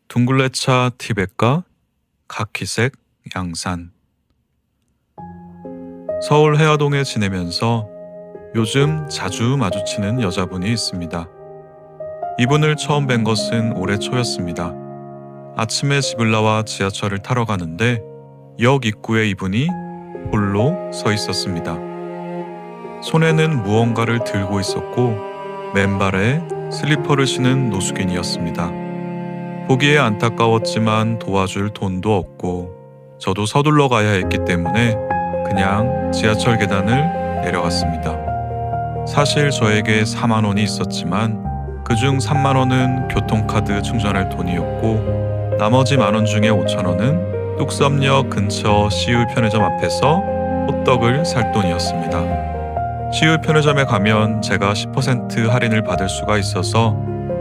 둥글레차 티벳과 카키색 양산. 서울 해화동에 지내면서 요즘 자주 마주치는 여자분이 있습니다. 이분을 처음 뵌 것은 올해 초였습니다. 아침에 집을 나와 지하철을 타러 가는데 역 입구에 이분이 홀로 서 있었습니다. 손에는 무언가를 들고 있었고 맨발에 슬리퍼를 신은 노숙인이었습니다. 보기에 안타까웠지만 도와줄 돈도 없고 저도 서둘러 가야 했기 때문에 그냥 지하철 계단을 내려갔습니다. 사실 저에게 4만 원이 있었지만 그중 3만 원은 교통카드 충전할 돈이었고 나머지 만 원 중에 5천 원은 뚝섬역 근처 CU 편의점 앞에서 호떡을 살 돈이었습니다. CU 편의점에 가면 제가 10% 할인을 받을 수가 있어서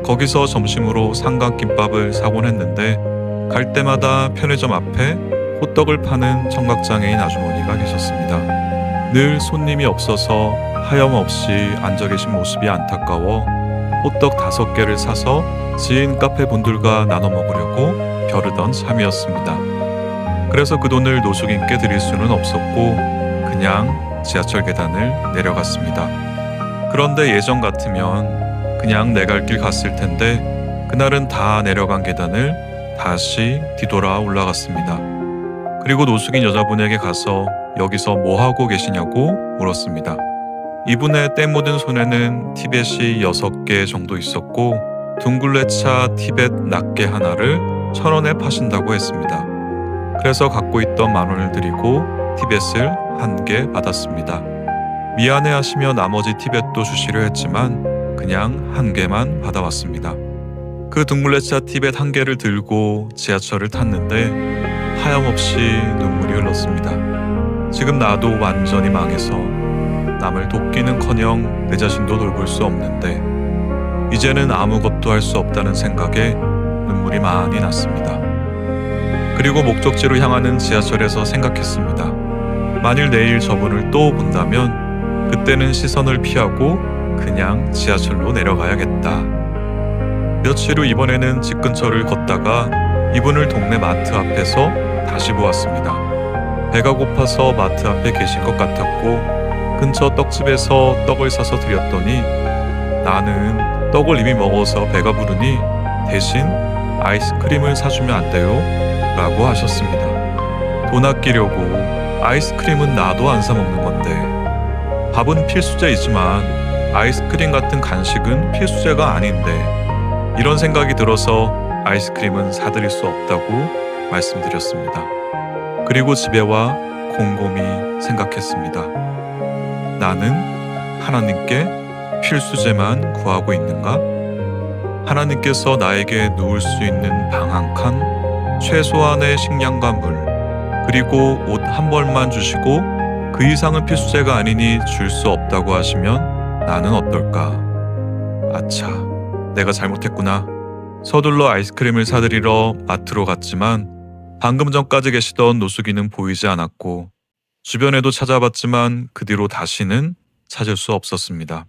거기서 점심으로 삼각김밥을 사곤 했는데 갈 때마다 편의점 앞에 호떡을 파는 청각장애인 아주머니가 계셨습니다. 늘 손님이 없어서 하염없이 앉아 계신 모습이 안타까워 호떡 5개를 사서 지인 카페 분들과 나눠 먹으려고 벼르던 참이었습니다. 그래서 그 돈을 노숙인께 드릴 수는 없었고 그냥 지하철 계단을 내려갔습니다. 그런데 예전 같으면 그냥 내 갈 길 갔을 텐데 그날은 다 내려간 계단을 다시 뒤돌아 올라갔습니다. 그리고 노숙인 여자분에게 가서 여기서 뭐 하고 계시냐고 물었습니다. 이분의 때 묻은 손에는 티벳이 6개 정도 있었고 둥글레차 티벳 낱개 하나를 1,000원에 파신다고 했습니다. 그래서 갖고 있던 만 원을 드리고 티벳을 1개 받았습니다. 미안해하시며 나머지 티벳도 주시려 했지만 그냥 1개만 받아왔습니다. 그 둥글레차 티벳 1개를 들고 지하철을 탔는데 하염없이 눈물이 흘렀습니다. 지금 나도 완전히 망해서 남을 돕기는커녕 내 자신도 돌볼 수 없는데 이제는 아무것도 할 수 없다는 생각에 눈물이 많이 났습니다. 그리고 목적지로 향하는 지하철에서 생각했습니다. 만일 내일 저분을 또 본다면 그때는 시선을 피하고 그냥 지하철로 내려가야겠다. 며칠 후 이번에는 집 근처를 걷다가 이분을 동네 마트 앞에서 다시 보았습니다. 배가 고파서 마트 앞에 계신 것 같았고 근처 떡집에서 떡을 사서 드렸더니 나는 떡을 이미 먹어서 배가 부르니 대신 아이스크림을 사주면 안 돼요? 라고 하셨습니다. 돈 아끼려고 아이스크림은 나도 안 사 먹는 건데 밥은 필수제이지만 아이스크림 같은 간식은 필수제가 아닌데 이런 생각이 들어서 아이스크림은 사드릴 수 없다고 말씀드렸습니다. 그리고 집에 와 곰곰이 생각했습니다. 나는 하나님께 필수제만 구하고 있는가? 하나님께서 나에게 누울 수 있는 방 한 칸, 최소한의 식량과 물, 그리고 옷 한 벌만 주시고 그 이상은 필수제가 아니니 줄 수 없다고 하시면 나는 어떨까? 아차, 내가 잘못했구나. 서둘러 아이스크림을 사드리러 마트로 갔지만 방금 전까지 계시던 노숙인은 보이지 않았고 주변에도 찾아봤지만 그 뒤로 다시는 찾을 수 없었습니다.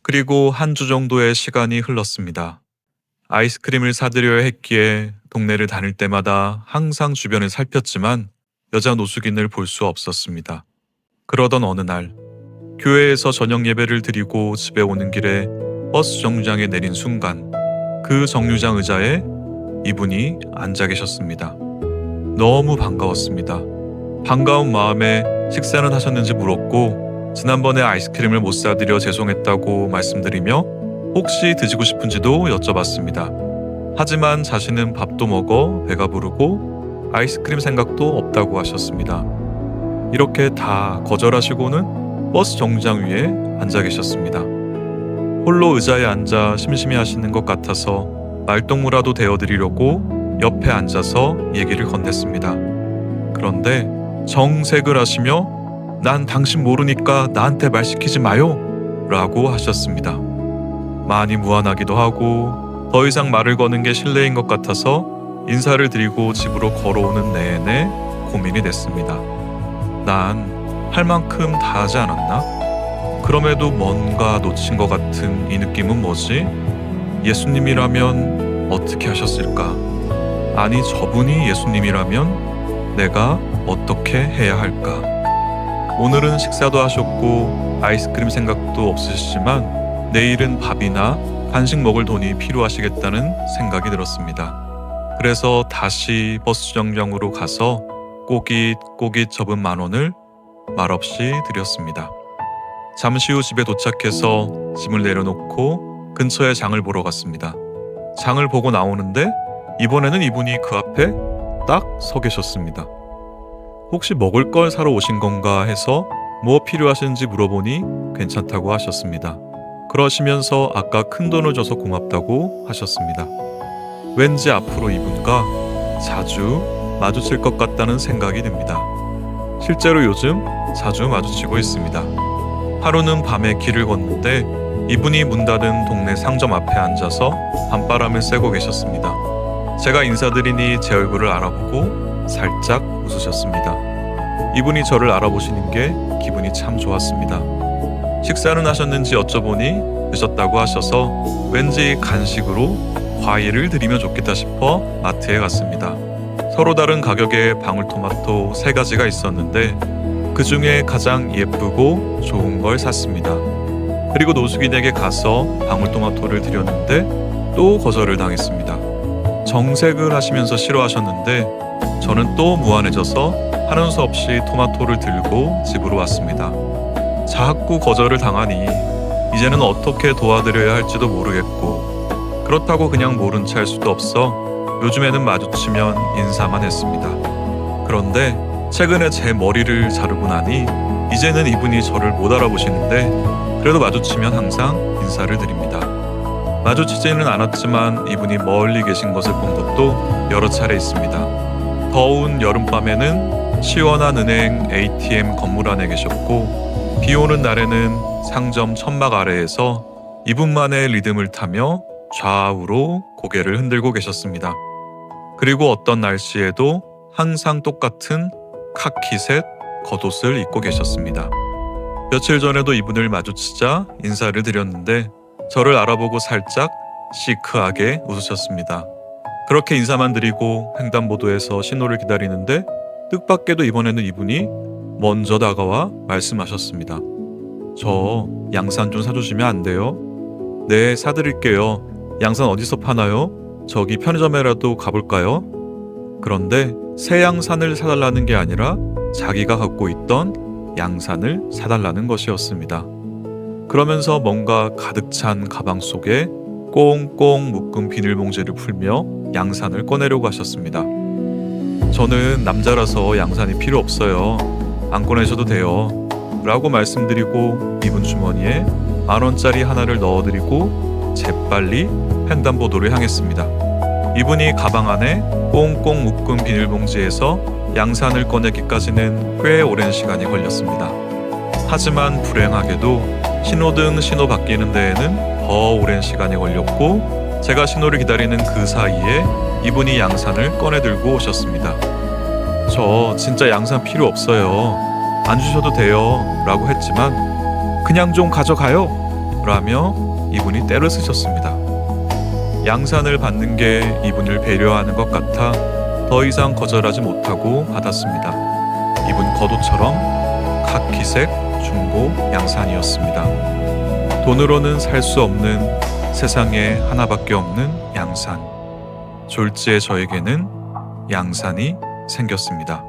그리고 한 주 정도의 시간이 흘렀습니다. 아이스크림을 사드려야 했기에 동네를 다닐 때마다 항상 주변을 살폈지만 여자 노숙인을 볼 수 없었습니다. 그러던 어느 날 교회에서 저녁 예배를 드리고 집에 오는 길에 버스 정류장에 내린 순간 그 정류장 의자에 이분이 앉아 계셨습니다. 너무 반가웠습니다. 반가운 마음에 식사는 하셨는지 물었고 지난번에 아이스크림을 못 사드려 죄송했다고 말씀드리며 혹시 드시고 싶은지도 여쭤봤습니다. 하지만 자신은 밥도 먹어 배가 부르고 아이스크림 생각도 없다고 하셨습니다. 이렇게 다 거절하시고는 버스 정류장 위에 앉아 계셨습니다. 홀로 의자에 앉아 심심해 하시는 것 같아서 말동무라도 대어드리려고 옆에 앉아서 얘기를 건넸습니다. 그런데 정색을 하시며 난 당신 모르니까 나한테 말 시키지 마요 라고 하셨습니다. 많이 무안하기도 하고 더 이상 말을 거는 게 실례인 것 같아서 인사를 드리고 집으로 걸어오는 내내 고민이 됐습니다. 난 할 만큼 다 하지 않았나? 그럼에도 뭔가 놓친 것 같은 이 느낌은 뭐지? 예수님이라면 어떻게 하셨을까? 아니, 저분이 예수님이라면 내가 어떻게 해야 할까? 오늘은 식사도 하셨고 아이스크림 생각도 없으시지만 내일은 밥이나 간식 먹을 돈이 필요하시겠다는 생각이 들었습니다. 그래서 다시 버스 정류장으로 가서 꼬깃꼬깃 접은 10,000원을 말없이 드렸습니다. 잠시 후 집에 도착해서 짐을 내려놓고 근처에 장을 보러 갔습니다. 장을 보고 나오는데 이번에는 이분이 그 앞에 딱 서 계셨습니다. 혹시 먹을 걸 사러 오신 건가 해서 뭐 필요하신지 물어보니 괜찮다고 하셨습니다. 그러시면서 아까 큰 돈을 줘서 고맙다고 하셨습니다. 왠지 앞으로 이분과 자주 마주칠 것 같다는 생각이 듭니다. 실제로 요즘 자주 마주치고 있습니다. 하루는 밤에 길을 걷는데 이분이 문 닫은 동네 상점 앞에 앉아서 밤바람을 쐬고 계셨습니다. 제가 인사드리니 제 얼굴을 알아보고 살짝 웃으셨습니다. 이분이 저를 알아보시는 게 기분이 참 좋았습니다. 식사는 하셨는지 여쭤보니 드셨다고 하셔서 왠지 간식으로 과일을 드리면 좋겠다 싶어 마트에 갔습니다. 서로 다른 가격의 방울토마토 3가지가 있었는데 그 중에 가장 예쁘고 좋은 걸 샀습니다. 그리고 노숙인에게 가서 방울토마토를 드렸는데 또 거절을 당했습니다. 정색을 하시면서 싫어하셨는데 저는 또 무안해져서 하는 수 없이 토마토를 들고 집으로 왔습니다. 자꾸 거절을 당하니 이제는 어떻게 도와드려야 할지도 모르겠고 그렇다고 그냥 모른 체 할 수도 없어 요즘에는 마주치면 인사만 했습니다. 그런데 최근에 제 머리를 자르고 나니 이제는 이분이 저를 못 알아보시는데 그래도 마주치면 항상 인사를 드립니다. 마주치지는 않았지만 이분이 멀리 계신 것을 본 것도 여러 차례 있습니다. 더운 여름밤에는 시원한 은행 ATM 건물 안에 계셨고 비 오는 날에는 상점 천막 아래에서 이분만의 리듬을 타며 좌우로 고개를 흔들고 계셨습니다. 그리고 어떤 날씨에도 항상 똑같은 카키색 겉옷을 입고 계셨습니다. 며칠 전에도 이분을 마주치자 인사를 드렸는데 저를 알아보고 살짝 시크하게 웃으셨습니다. 그렇게 인사만 드리고 횡단보도에서 신호를 기다리는데 뜻밖에도 이번에는 이분이 먼저 다가와 말씀하셨습니다. 저 양산 좀 사주시면 안 돼요? 네, 사드릴게요. 양산 어디서 파나요? 저기 편의점에라도 가볼까요? 그런데 새 양산을 사달라는 게 아니라 자기가 갖고 있던 양산을 사달라는 것이었습니다. 그러면서 뭔가 가득 찬 가방 속에 꽁꽁 묶은 비닐봉지를 풀며 양산을 꺼내려고 하셨습니다. 저는 남자라서 양산이 필요 없어요. 안 꺼내셔도 돼요. 라고 말씀드리고 이분 주머니에 10,000원짜리 하나를 넣어드리고 재빨리 횡단보도를 향했습니다. 이분이 가방 안에 꽁꽁 묶은 비닐봉지에서 양산을 꺼내기까지는 꽤 오랜 시간이 걸렸습니다. 하지만 불행하게도 신호등 신호 바뀌는 데에는 더 오랜 시간이 걸렸고 제가 신호를 기다리는 그 사이에 이분이 양산을 꺼내 들고 오셨습니다. 저 진짜 양산 필요 없어요. 안 주셔도 돼요. 라고 했지만 그냥 좀 가져가요. 라며 이분이 때를 쓰셨습니다. 양산을 받는 게 이분을 배려하는 것 같아 더 이상 거절하지 못하고 받았습니다. 이분 겉옷처럼 카키색 중고 양산이었습니다. 돈으로는 살 수 없는 세상에 하나밖에 없는 양산. 졸지의 저에게는 양산이 생겼습니다.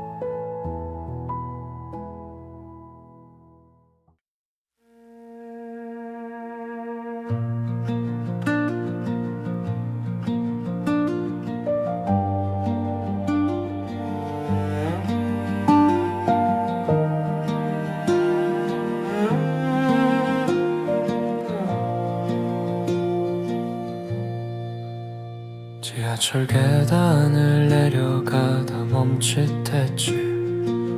지하철 계단을 내려가다 멈칫했지.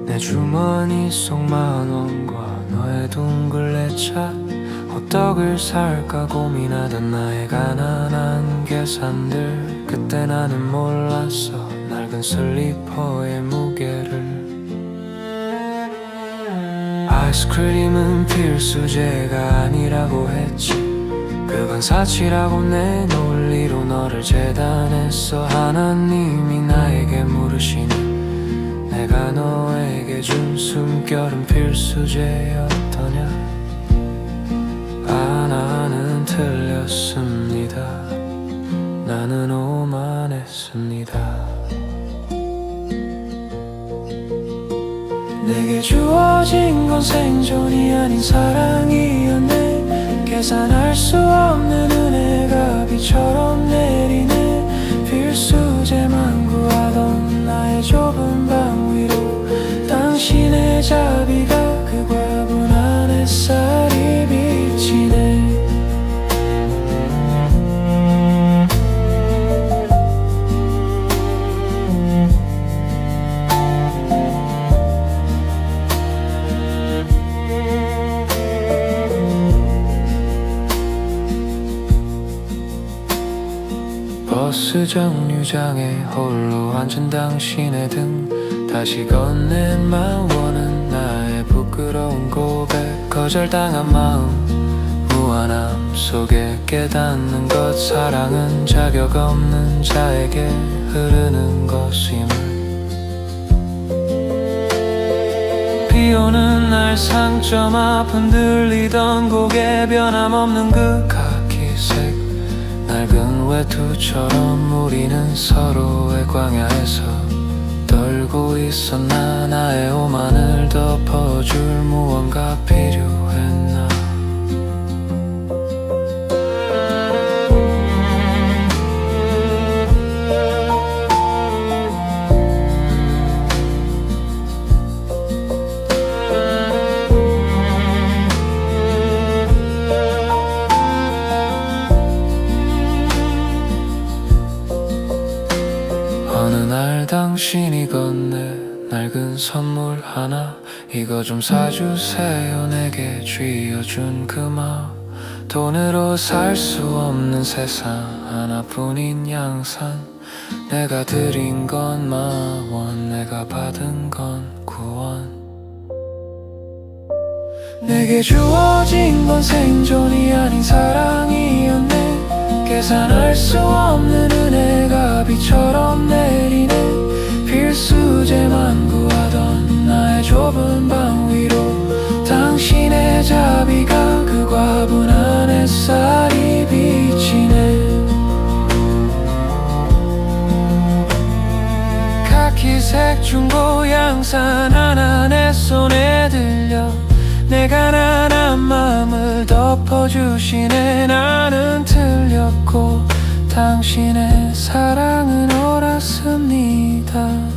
내 주머니 속 10,000원과 너의 둥글레차 호떡을 살까 고민하던 나의 가난한 계산들. 그때 나는 몰랐어 낡은 슬리퍼의 무게를. 아이스크림은 필수제가 아니라고 했지. 그건 사치라고 내 논리로 너를 재단했어. 하나님이 나에게 물으시니 내가 너에게 준 숨결은 필수제였더냐. 아, 나는 틀렸습니다. 나는 오만했습니다. 내게 주어진 건 생존이 아닌 사랑이었네. 계산할 수 없는 은혜가 비처럼 내리네. 필수제만 구하던 나의 좁은 방 위로 당신의 자비가 그 과분한 햇살이 비치네. 버스 정류장에 홀로 앉은 당신의 등 다시 건넨 만원은 나의 부끄러운 고백. 거절당한 마음 무한함 속에 깨닫는 것. 사랑은 자격 없는 자에게 흐르는 것임을. 비오는 날 상점 앞 흔들리던 고개 변함없는 그 카키색 낡은 외투처럼 우리는 서로의 광야에서 떨고 있었나. 나의 오만을 덮어줄 무언가 필요했나. 어느 날 당신이 건네 낡은 선물 하나. 이거 좀 사주세요. 내게 쥐어준 그 마음. 돈으로 살 수 없는 세상 하나뿐인 양산. 내가 드린 건 만원, 내가 받은 건 9원. 내게 주어진 건 생존이 아닌 사랑이었네. 계산할 수 없는 은혜가 비처럼 내리네. 필수제만 구하던 나의 좁은 방 위로 당신의 자비가 그 과분한 햇살이 비치네. 카키색 중고 양산 하나 내 손에 들려 내가 나난 마음을 덮어주시네. 나는 틀렸고 당신의 사랑은 옳았습니다.